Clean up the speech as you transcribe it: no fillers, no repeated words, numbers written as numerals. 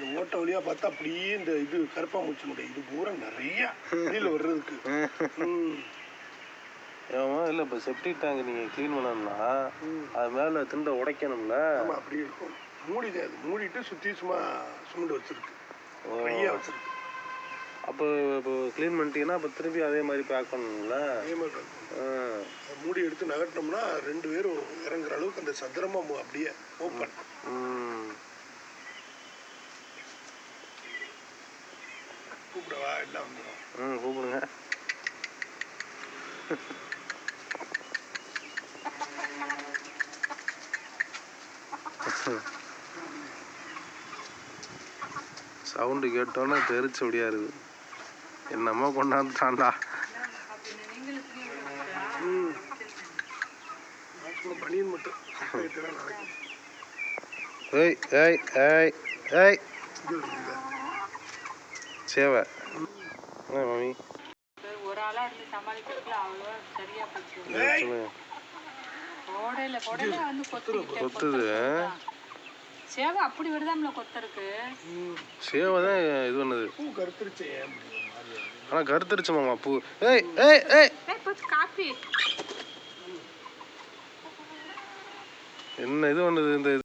இந்த ஓட்ட வழியாக பார்த்தா அப்படியே இந்த இது கருப்பாம்பூச்சினுடைய இது பூரா நிறையா வெளியில் வர்றதுக்கு. ஏமா இல்லை இப்போ செப்டிக் டேங்க் நீங்கள் க்ளீன் பண்ணணும்னா அது மேலே திண்டை உடைக்கணும்ல. ஆமாம், அப்படி இருக்கும். மூடிதான், அது மூடிட்டு சுற்றி சும்மா சுண்டு வச்சுருக்கு, ஃப்ரீயாக வச்சுருக்கு. அப்போ இப்போ க்ளீன் பண்ணிட்டீங்கன்னா அப்போ திருப்பி அதே மாதிரி பேக் பண்ணணும்ல. அதே மாதிரி பேக் பண்ணணும். மூடி எடுத்து நகட்டினோம்னா 2 பேரும் இறங்குற அளவுக்கு அந்த சதுரமாக அப்படியே ஓப்பன். கூப்பிடவா? எல்லாம் வந்துடும். கூப்பிடுங்க. சவுண்டு கேட்டோன்னே தெரிச்சு அப்படியா இருக்குது. என்னமோ கொண்டாந்துட்டான்டா. பனியன் மட்டும். ஏய் ஏய் ஏய் ஏய் சேவை மாமி ஒரு ஆளா இருந்து சமாளிக்கிறதுல அவ்வளோ சரியா போச்சு. கோடையில வந்து கொத்துது. சேவை அப்படி விடுதாம்ல கொத்தருக்கு. சேவை தான் இது பண்ணுது. பூ கருத்துருச்சு. ஆனால் கருத்துருச்சு மாமா பூ. ஏய் ஏய் ஏய் காப்பி என்ன இது பண்ணுது இந்த